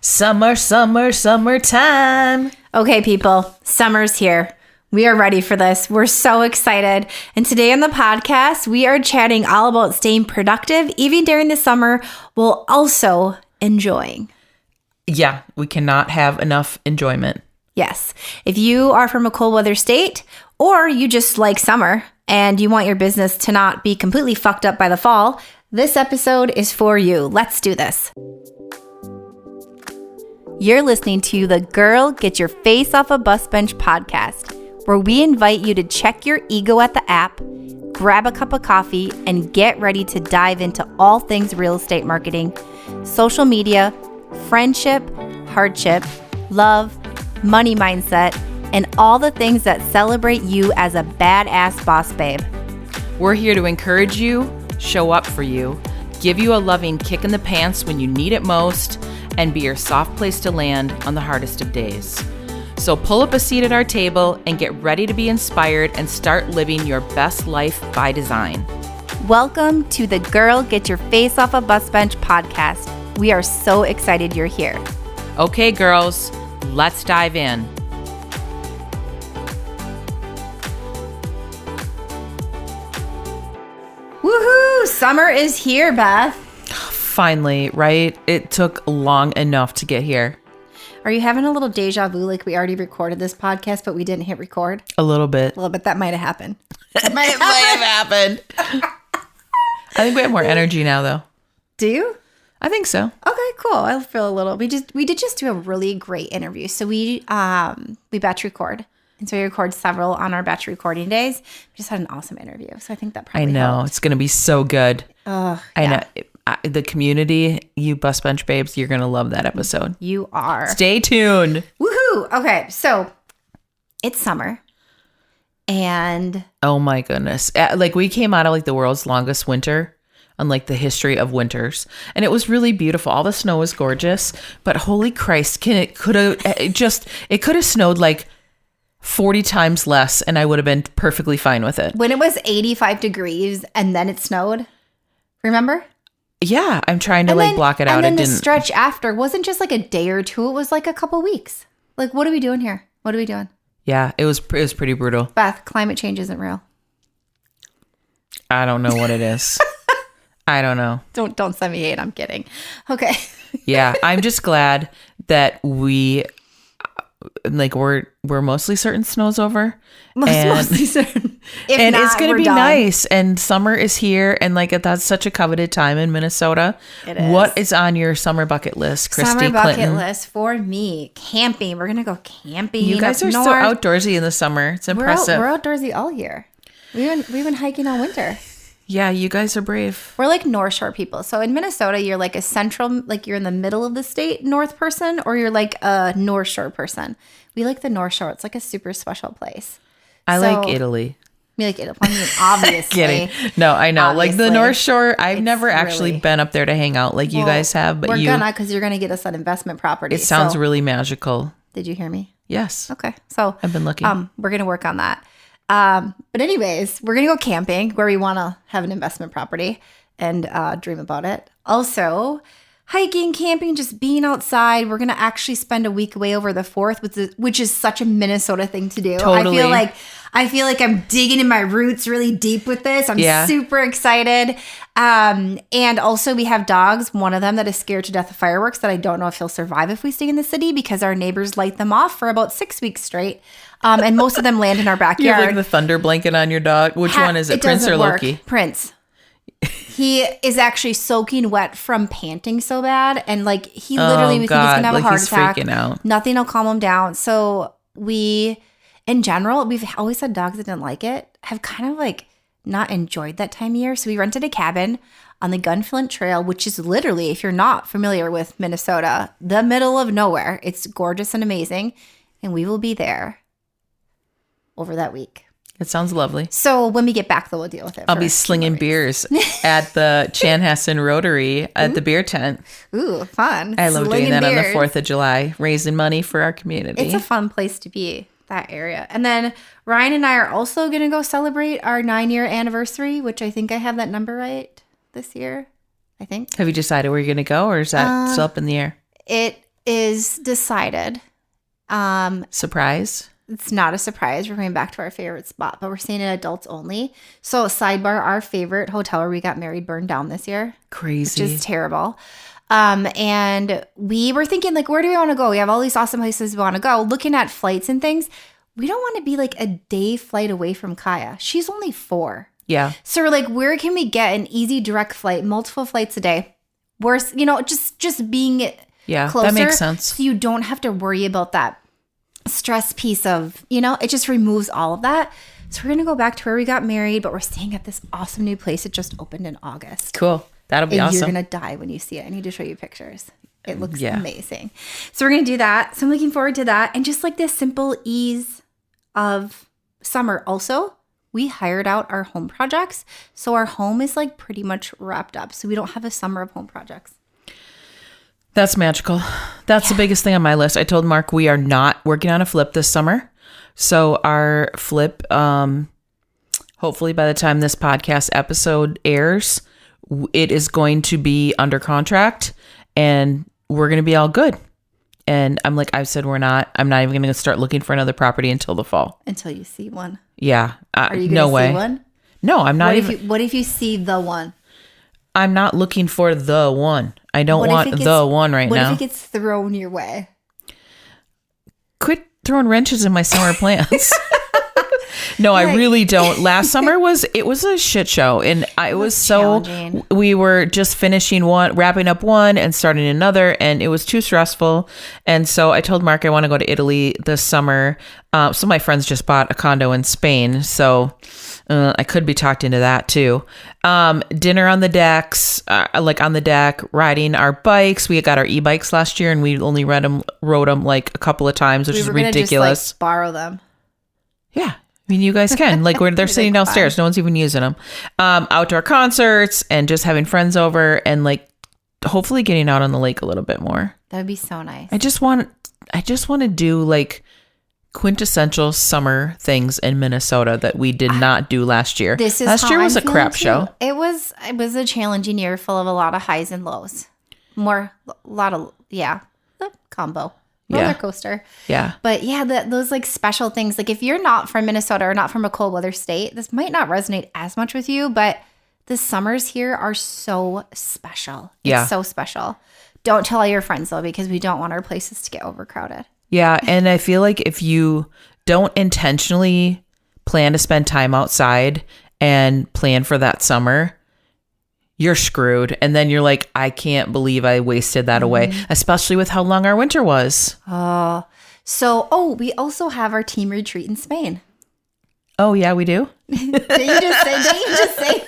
Summer, summer, summertime. Okay, people, summer's here. We are ready for this. We're so excited. And today on the podcast, we are chatting all about staying productive, even during the summer, while also enjoying. Yeah, we cannot have enough enjoyment. Yes. If you are from a cold weather state, or you just like summer and you want your business to not be completely fucked up by the fall, this episode is for you. Let's do this. You're listening to the Girl Get Your Face Off a Bus Bench podcast, where we invite you to check your ego at the app, grab a cup of coffee, and get ready to dive into all things real estate marketing, social media, friendship, hardship, love, money mindset, and all the things that celebrate you as a badass boss babe. We're here to encourage you, show up for you, give you a loving kick in the pants when you need it most, and be your soft place to land on the hardest of days. So pull up a seat at our table and get ready to be inspired and start living your best life by design. Welcome to the Girl Get Your Face Off a Bus Bench podcast. We are so excited you're here. Okay, girls, let's dive in. Woohoo! Summer is here, Beth. Finally, right? It took long enough to get here. Are you having a little deja vu like we already recorded this podcast, but we didn't hit record? A little bit. A little bit. That might have happened. It might have happened. I think we have more energy now, though. Do you? I think so. Okay, cool. I feel a little. We did just do a really great interview. So we batch record, and so we record several on our batch recording days. We just had an awesome interview. So I think that probably helped. It's going to be so good. I know. The community, you bus bench babes, you're going to love that episode. You are. Stay tuned. Woohoo! Okay, so it's summer, and oh my goodness, like we came out of like the world's longest winter on like the history of winters, and it was really beautiful. All the snow was gorgeous, but holy Christ, it could have snowed like 40 times less, and I would have been perfectly fine with it. When it was 85 degrees and then it snowed, remember? Yeah, I'm trying to block it out. And then the stretch after wasn't just like a day or two. It was like a couple weeks. Like, what are we doing here? What are we doing? Yeah, it was pretty brutal. Beth, climate change isn't real. I don't know what it is. I don't know. Don't send me hate. I'm kidding. Okay. Yeah, I'm just glad that we're mostly certain snow's over. Mostly certain. And it's going to be nice. And summer is here. And like that's such a coveted time in Minnesota. It is. What is on your summer bucket list, Christy Clinton? Summer bucket Clinton? list for me. Camping. We're going to go camping. You guys are so outdoorsy in the summer. It's impressive. We're outdoorsy all year. We've been hiking all winter. Yeah, you guys are brave. We're like North Shore people. So in Minnesota, you're like a central, like you're in the middle of the state North person, or you're like a North Shore person. We like the North Shore. It's like a super special place. I like Italy. We like Italy. I mean, obviously. Kidding. No, I know. Obviously. Like the North Shore, I've never actually been up there to hang out like you guys have. But we're gonna, because you're going to get us an investment property. It sounds really magical. Did you hear me? Yes. Okay. So I've been looking. We're going to work on that. But anyways, we're going to go camping where we want to have an investment property and dream about it. Also, hiking, camping, just being outside. We're going to actually spend a week away over the 4th, which is such a Minnesota thing to do. Totally. I feel like I'm digging in my roots really deep with this. I'm super excited. And also we have dogs, one of them that is scared to death of fireworks that I don't know if he'll survive if we stay in the city because our neighbors light them off for about 6 weeks straight. And most of them land in our backyard. You have like the thunder blanket on your dog. Which one is it, Prince or Loki? Prince. He is actually soaking wet from panting so bad. And like he literally, we think he's going to have a heart attack. He's freaking out. Nothing will calm him down. So in general, we've always had dogs that didn't like it, have kind of like not enjoyed that time of year. So we rented a cabin on the Gunflint Trail, which is literally, if you're not familiar with Minnesota, the middle of nowhere. It's gorgeous and amazing. And we will be there over that week. It sounds lovely. So when we get back, though, we'll deal with it. I'll be slinging beers at the Chanhassen Rotary at the beer tent. Ooh, fun. I love doing that on the 4th of July, raising money for our community. It's a fun place to be, that area. And then Ryan and I are also going to go celebrate our 9-year anniversary, which I think I have that number right this year, I think. Have you decided where you're going to go, or is that still up in the air? It is decided. Surprise? It's not a surprise. We're going back to our favorite spot, but we're staying in adults only. So sidebar, our favorite hotel where we got married burned down this year. Crazy. Which is terrible. And we were thinking, like, where do we want to go? We have all these awesome places we want to go. Looking at flights and things. We don't want to be like a day flight away from Kaya. She's only 4. Yeah. So we're like, where can we get an easy direct flight, multiple flights a day? Worse, just being closer. That makes sense. So you don't have to worry about that stress piece of, it just removes all of that. So we're going to go back to where we got married, but we're staying at this awesome new place. It just opened in August. Cool. That'll be and awesome. You're going to die when you see it. I need to show you pictures. It looks amazing. So we're going to do that. So I'm looking forward to that. And just like this simple ease of summer. Also, we hired out our home projects. So our home is like pretty much wrapped up. So we don't have a summer of home projects. That's magical. That's the biggest thing on my list. I told Mark we are not working on a flip this summer. So our flip, hopefully by the time this podcast episode airs, it is going to be under contract and we're going to be all good. And I'm like, I've said I'm not even going to start looking for another property until the fall. Until you see one. Yeah. Are you going to see one? No, I'm not What if you see the one? I'm not looking for the one. I don't want the one right now. What if it gets thrown your way? Quit throwing wrenches in my summer plans. No, I really don't. Last summer it was a shit show, and we were just finishing wrapping up one and starting another, and it was too stressful. And so I told Mark I want to go to Italy this summer. So my friends just bought a condo in Spain, so I could be talked into that too. Dinner on the decks, on the deck, riding our bikes. We got our e-bikes last year, and we only rode them like a couple of times, which is ridiculous. Just, borrow them. Yeah. I mean, you guys can. Like, they're sitting downstairs. No one's even using them. Outdoor concerts and just having friends over and, like, hopefully getting out on the lake a little bit more. That would be so nice. I just want to do, like, quintessential summer things in Minnesota that we did not do last year. Last year was a crap show. It was a challenging year full of a lot of highs and lows. Combo. Roller coaster. Yeah. But those like special things, like if you're not from Minnesota or not from a cold weather state, this might not resonate as much with you, but the summers here are so special. It's so special. Don't tell all your friends though, because we don't want our places to get overcrowded. Yeah. And I feel like if you don't intentionally plan to spend time outside and plan for that summer, you're screwed. And then you're like, I can't believe I wasted that away, especially with how long our winter was. We also have our team retreat in Spain. Oh, yeah, we do? Didn't you just say?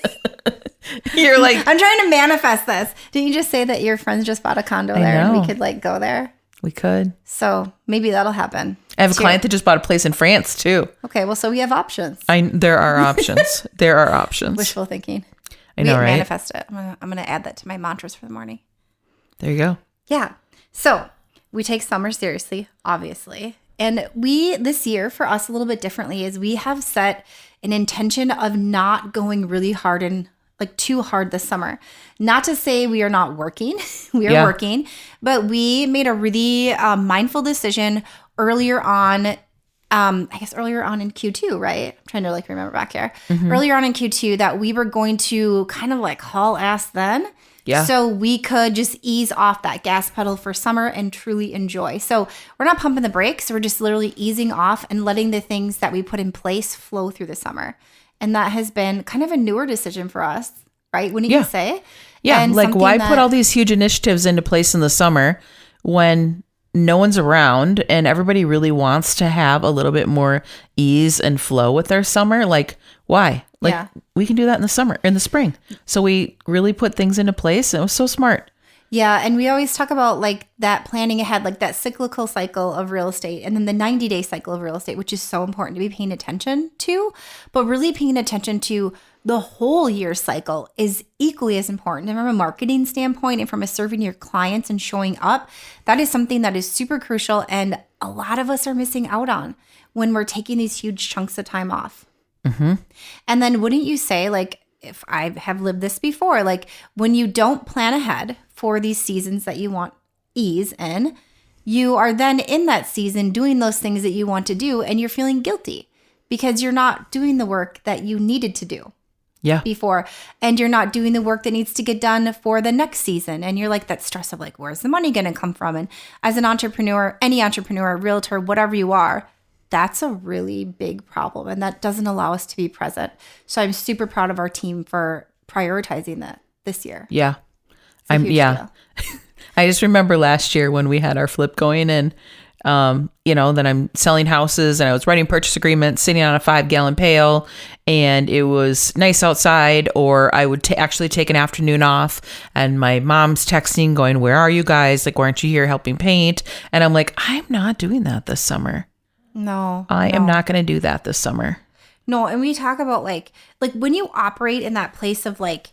You're like, I'm trying to manifest this. Didn't you just say that your friends just bought a condo there and we could like go there? We could. So maybe that'll happen. I have a client that just bought a place in France too. Okay, well, so we have options. There are options. There are options. Wishful thinking. I know, right? Manifest it. I'm gonna add that to my mantras for the morning. There you go. Yeah. So we take summer seriously, obviously. And this year, for us, a little bit differently, is we have set an intention of not going really hard and like too hard this summer. Not to say we are not working. We are working. But we made a really mindful decision earlier on. Earlier on in Q2, right? I'm trying to like remember back here. Mm-hmm. Earlier on in Q2 that we were going to kind of like haul ass then. Yeah. So we could just ease off that gas pedal for summer and truly enjoy. So we're not pumping the brakes. We're just literally easing off and letting the things that we put in place flow through the summer. And that has been kind of a newer decision for us, right? Wouldn't you say? Yeah. And like why put all these huge initiatives into place in the summer when no one's around and everybody really wants to have a little bit more ease and flow with their summer? Like, why? Like, we can do that in the spring. So we really put things into place. And it was so smart. Yeah. And we always talk about like that planning ahead, like that cyclical cycle of real estate and then the 90-day cycle of real estate, which is so important to be paying attention to. But really paying attention to the whole year cycle is equally as important. And from a marketing standpoint and from a serving your clients and showing up, that is something that is super crucial. And a lot of us are missing out on when we're taking these huge chunks of time off. Mm-hmm. And then wouldn't you say, like, if I have lived this before, like when you don't plan ahead for these seasons that you want ease in, you are then in that season doing those things that you want to do, and you're feeling guilty because you're not doing the work that you needed to do before, and you're not doing the work that needs to get done for the next season. And you're like that stress of like, where's the money going to come from? And as an entrepreneur, any entrepreneur, realtor, whatever you are, that's a really big problem. And that doesn't allow us to be present. So I'm super proud of our team for prioritizing that this year. Yeah. Deal. I just remember last year when we had our flip going, and then I'm selling houses, and I was writing purchase agreements, sitting on a 5-gallon pail, and it was nice outside, or I would actually take an afternoon off, and my mom's texting going, where are you guys? Like, why aren't you here helping paint? And I'm like, I'm not doing that this summer. No. I am not going to do that this summer. No. And we talk about like when you operate in that place of like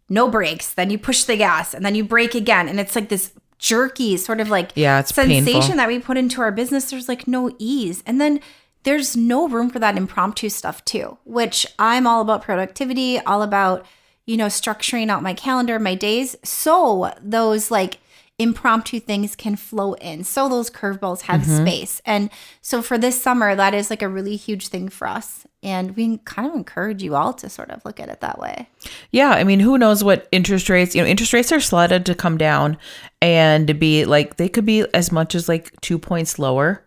no brakes, then you push the gas and then you brake again. And it's like this jerky sort of like it's sensation painful that we put into our business. There's like no ease. And then there's no room for that impromptu stuff too, which I'm all about productivity, all about, structuring out my calendar, my days. So those like impromptu things can flow in. So those curveballs have space. And so for this summer, that is like a really huge thing for us. And we kind of encourage you all to sort of look at it that way. Yeah. I mean, who knows what interest rates are slotted to come down and to be like, they could be as much as like 2 points lower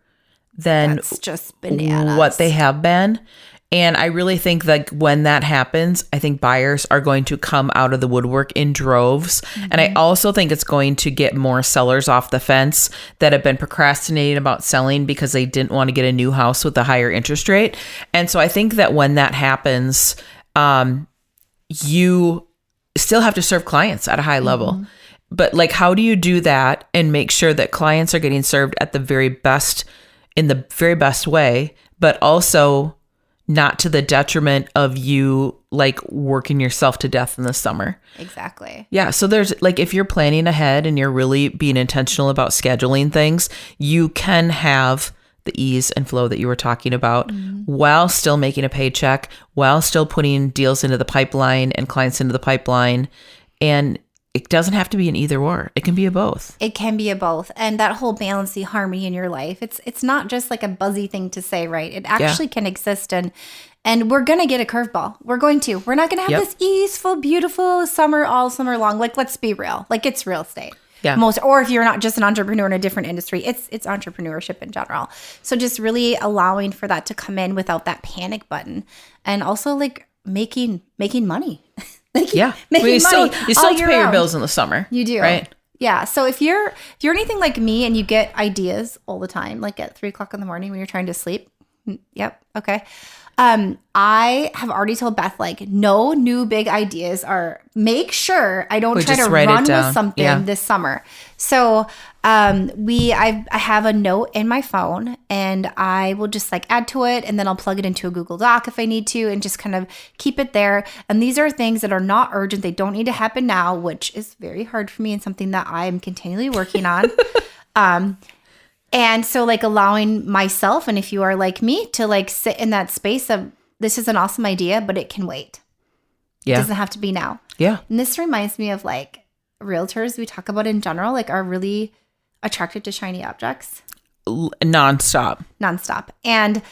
than That's just bananas. What they have been. And I really think that when that happens, I think buyers are going to come out of the woodwork in droves. And I also think it's going to get more sellers off the fence that have been procrastinating about selling because they didn't want to get a new house with a higher interest rate. And so I think that when that happens, you still have to serve clients at a high level. But like, how do you do that and make sure that clients are getting served at the very best, in the very best way, but also not to the detriment of you like working yourself to death in the summer. Exactly. Yeah. So there's like, if you're planning ahead and you're really being intentional about scheduling things, you can have the ease and flow that you were talking about while still making a paycheck, while still putting deals into the pipeline and clients into the pipeline. And it doesn't have to be an either or. It can be a both. It can be a both. And that whole balance, the harmony in your life, it's not just like a buzzy thing to say, right? It actually can exist. And we're going to get a curveball. We're going to. We're not going to have this easeful, beautiful summer all summer long. Like, let's be real. Like, it's real estate. Yeah. Or if you're not just an entrepreneur in a different industry, it's entrepreneurship in general. So just really allowing for that to come in without that panic button. And also like making money. Making money. You still have to pay your bills in the summer. You do. Right? Yeah. So if you're anything like me and you get ideas all the time, like at 3:00 in the morning when you're trying to sleep. Yep. Okay. I have already told Beth, like, no new big ideas make sure I don't try to run with something this summer. So, I have a note in my phone and I will just like add to it, and then I'll plug it into a Google Doc if I need to, and just kind of keep it there. And these are things that are not urgent. They don't need to happen now, which is very hard for me and something that I am continually working on. And so like allowing myself, and if you are like me, to like sit in that space of, this is an awesome idea, but it can wait. Yeah. It doesn't have to be now. Yeah. And this reminds me of like realtors we talk about in general, like are really attracted to shiny objects. Nonstop. And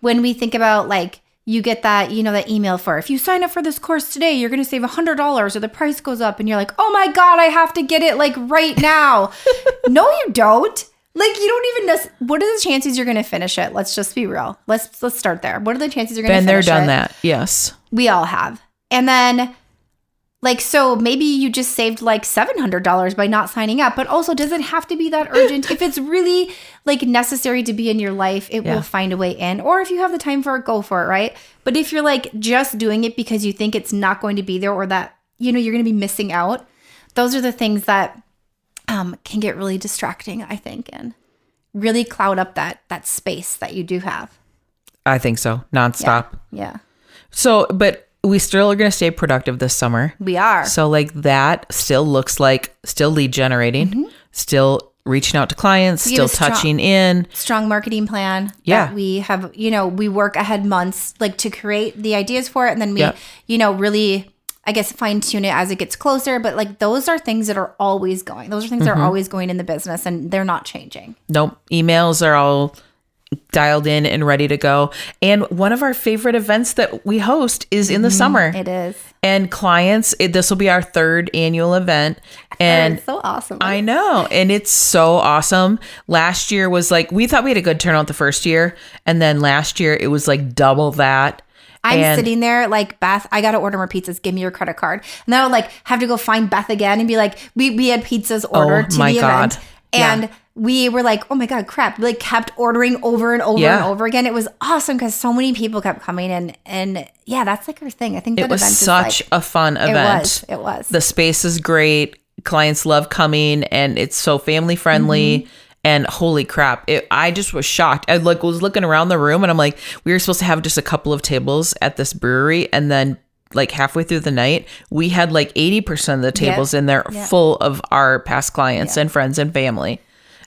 when we think about like, you get that, that email for, if you sign up for this course today, you're going to save $100 or the price goes up, and you're like, oh my God, I have to get it like right now. No, you don't. Like, you don't even know. What are the chances you're going to finish it? Let's just be real. Let's start there. What are the chances you're going to finish it? Been there, done that. Yes. We all have. And then, like, so maybe you just saved like $700 by not signing up. But also, does it have to be that urgent? If it's really like necessary to be in your life, it will find a way in. Or if you have the time for it, go for it, right? But if you're like just doing it because you think it's not going to be there, or that, you're going to be missing out, those are the things that can get really distracting, I think, and really cloud up that space that you do have. I think so. Nonstop. Yeah. So, but we still are going to stay productive this summer. We are. So like that still looks like still lead generating, still reaching out to clients, still touching in. Strong marketing plan. Yeah. That we have, we work ahead months like to create the ideas for it. And then we, really I guess, fine tune it as it gets closer. But like those are things that are always going. Those are things that are always going in the business and they're not changing. Nope. Emails are all dialed in and ready to go. And one of our favorite events that we host is in the summer. It is. And clients, this will be our 3rd annual event. And it's so awesome. I know. And it's so awesome. Last year was like, we thought we had a good turnout the first year. And then last year it was like double that. I'm sitting there like, Beth, I got to order more pizzas. Give me your credit card. And then I'll like have to go find Beth again and be like, we had pizzas ordered to the event. And we were like, oh my God, crap. We like kept ordering over and over and over again. It was awesome because so many people kept coming in. And yeah, that's like our thing. I think that it was event such is like, a fun event. It was. The space is great. Clients love coming and it's so family friendly. And holy crap, I just was shocked. I like was looking around the room and I'm like, we were supposed to have just a couple of tables at this brewery. And then like halfway through the night, we had like 80% of the tables in there full of our past clients and friends and family.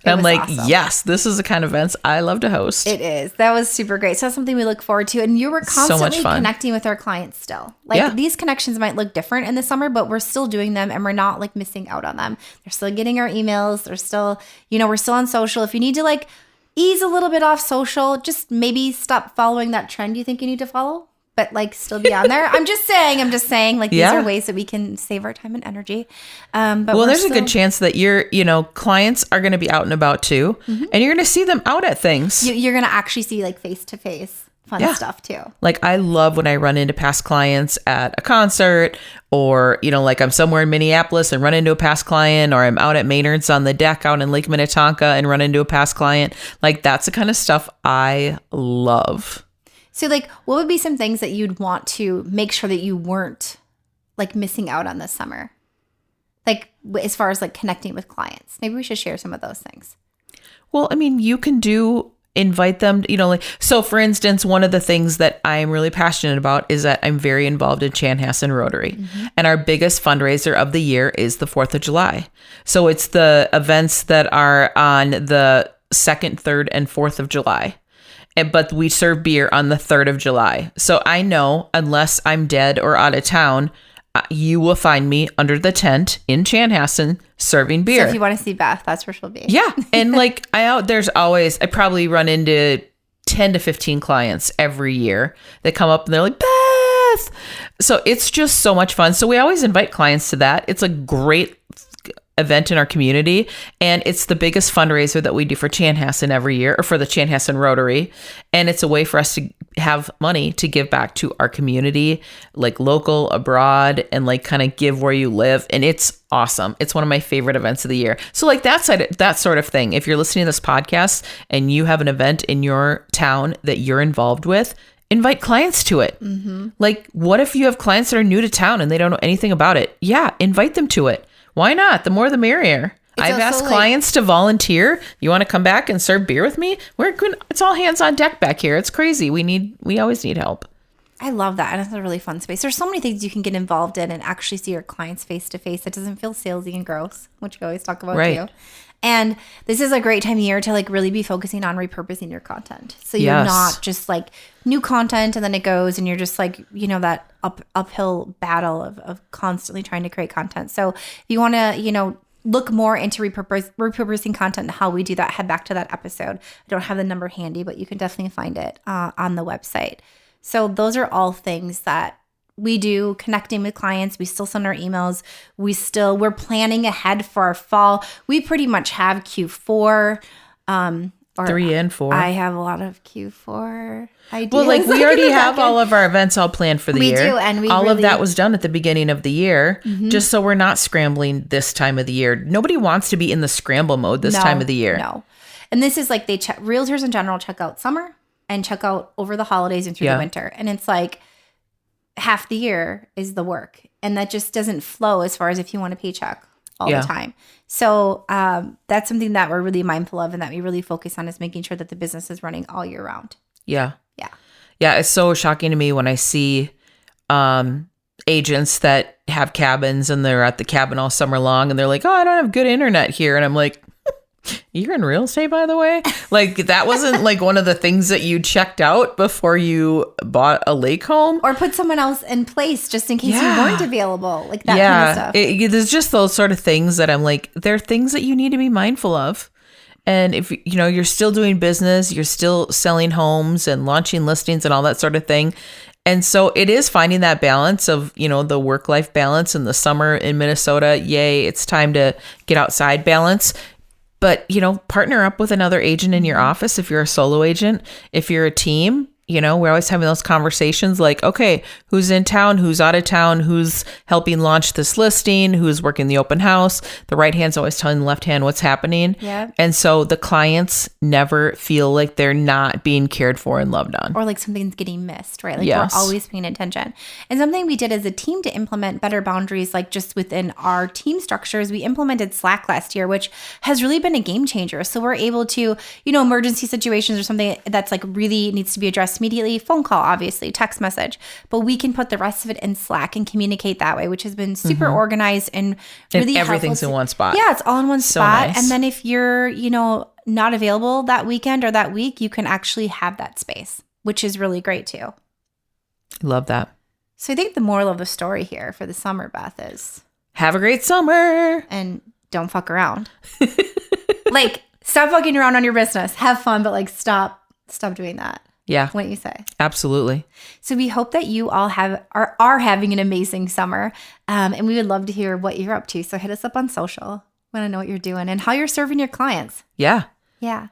And I'm like, awesome. Yes, this is the kind of events I love to host. It is. That was super great. So that's something we look forward to. And you were constantly connecting with our clients still. Like these connections might look different in the summer, but we're still doing them and we're not like missing out on them. They're still getting our emails. They're still, we're still on social. If you need to like ease a little bit off social, just maybe stop following that trend you think you need to follow. But like still be on there. I'm just saying like these are ways that we can save our time and energy. But there's a good chance that your, clients are going to be out and about too. And you're going to see them out at things. You're going to actually see like face-to-face fun stuff too. Like I love when I run into past clients at a concert or, like I'm somewhere in Minneapolis and run into a past client, or I'm out at Maynard's on the deck out in Lake Minnetonka and run into a past client. Like that's the kind of stuff I love. So like, what would be some things that you'd want to make sure that you weren't like missing out on this summer? Like as far as like connecting with clients, maybe we should share some of those things. Well, I mean, you can invite them, so for instance, one of the things that I'm really passionate about is that I'm very involved in Chanhassen Rotary. And our biggest fundraiser of the year is the 4th of July. So it's the events that are on the 2nd, 3rd, and 4th of July. But we serve beer on the 3rd of July. So I know unless I'm dead or out of town, you will find me under the tent in Chanhassen serving beer. So if you want to see Beth, that's where she'll be. Yeah. And like I probably run into 10 to 15 clients every year that come up and they're like, Beth. So it's just so much fun. So we always invite clients to that. It's a great event in our community, and it's the biggest fundraiser that we do for Chanhassen every year, or for the Chanhassen Rotary, and it's a way for us to have money to give back to our community, like local, abroad, and like kind of give where you live, and it's awesome. It's one of my favorite events of the year. So like that sort of thing, if you're listening to this podcast and you have an event in your town that you're involved with, invite clients to it. Like, what if you have clients that are new to town and they don't know anything about it? Yeah, invite them to it. Why not? The more the merrier. I've asked clients to volunteer. You want to come back and serve beer with me? It's all hands on deck back here. It's crazy. We always need help. I love that. And it's a really fun space. There's so many things you can get involved in and actually see your clients face to face. It doesn't feel salesy and gross, which we always talk about too. And this is a great time of year to like really be focusing on repurposing your content. So you're not just like new content and then it goes and you're just like, that uphill battle of constantly trying to create content. So if you want to, look more into repurposing content and how we do that, head back to that episode. I don't have the number handy, but you can definitely find it on the website. So those are all things that we do, connecting with clients. We still send our emails. We're planning ahead for our fall. We pretty much have Q4. 3 and 4. I have a lot of Q4 ideas. Well, like we already have all of our events all planned for the year. We do, and all of that was done at the beginning of the year, just so we're not scrambling this time of the year. Nobody wants to be in the scramble mode this time of the year. No, and this is like realtors in general check out summer and check out over the holidays and through the winter, and it's like half the year is the work, and that just doesn't flow as far as if you want a paycheck all the time. So that's something that we're really mindful of and that we really focus on, is making sure that the business is running all year round. Yeah. It's so shocking to me when I see agents that have cabins and they're at the cabin all summer long and they're like, oh, I don't have good internet here. And I'm like, You're in real estate, by the way? Like, that wasn't like one of the things that you checked out before you bought a lake home? Or put someone else in place just in case you Yeah. weren't available. Like that kind of stuff. There's just those sort of things that I'm like, they're things that you need to be mindful of. And if, you know, you're still doing business, you're still selling homes and launching listings and all that sort of thing. And so it is finding that balance of, you know, the work-life balance in the summer in Minnesota. Yay, it's time to get outside balance. But, you know, partner up with another agent in your office if you're a solo agent. If you're a team, you know, we're always having those conversations like, okay, who's in town, who's out of town, who's helping launch this listing, who's working the open house. The right hand's always telling the left hand what's happening. Yeah. And so the clients never feel like they're not being cared for and loved on. Or like something's getting missed, right? Like Yes. we're always paying attention. And something we did as a team to implement better boundaries, like just within our team structures, we implemented Slack last year, which has really been a game changer. So we're able to, you know, emergency situations or something that's like really needs to be addressed immediately, phone call, obviously, text message, but we can put the rest of it in Slack and communicate that way, which has been super organized and really everything's in one spot. Yeah, it's all in one spot. Nice. And then if you're, you know, not available that weekend or that week, you can actually have that space, which is really great too. Love that. So I think the moral of the story here for the summer, Beth, is Have a great summer. and don't fuck around. Like, stop fucking around on your business. Have fun, but like stop doing that. Yeah, What do you say? absolutely. So we hope that you all are having an amazing summer, and we would love to hear what you're up to. So hit us up on social. Want to know what you're doing and how you're serving your clients. Yeah. Yeah.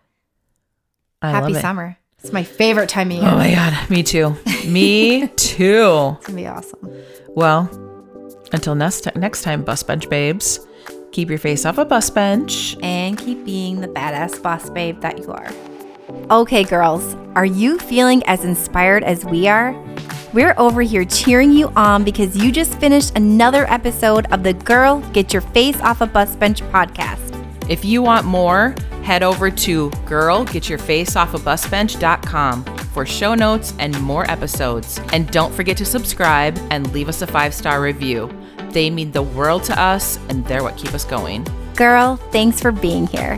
I Happy love it. summer. It's my favorite time of year. Oh my God. Me too. Me too. It's gonna be awesome. Well, until next time, bus bench babes, keep your face off a bus bench. And keep being the badass boss babe that you are. Okay, girls, are you feeling as inspired as we are? We're over here cheering you on because you just finished another episode of the Girl, Get Your Face Off a Bus Bench podcast. If you want more, head over to girlgetyourfaceoffabusbench.com for show notes and more episodes. And don't forget to subscribe and leave us a 5-star review. They mean the world to us, and they're what keep us going. Girl, thanks for being here.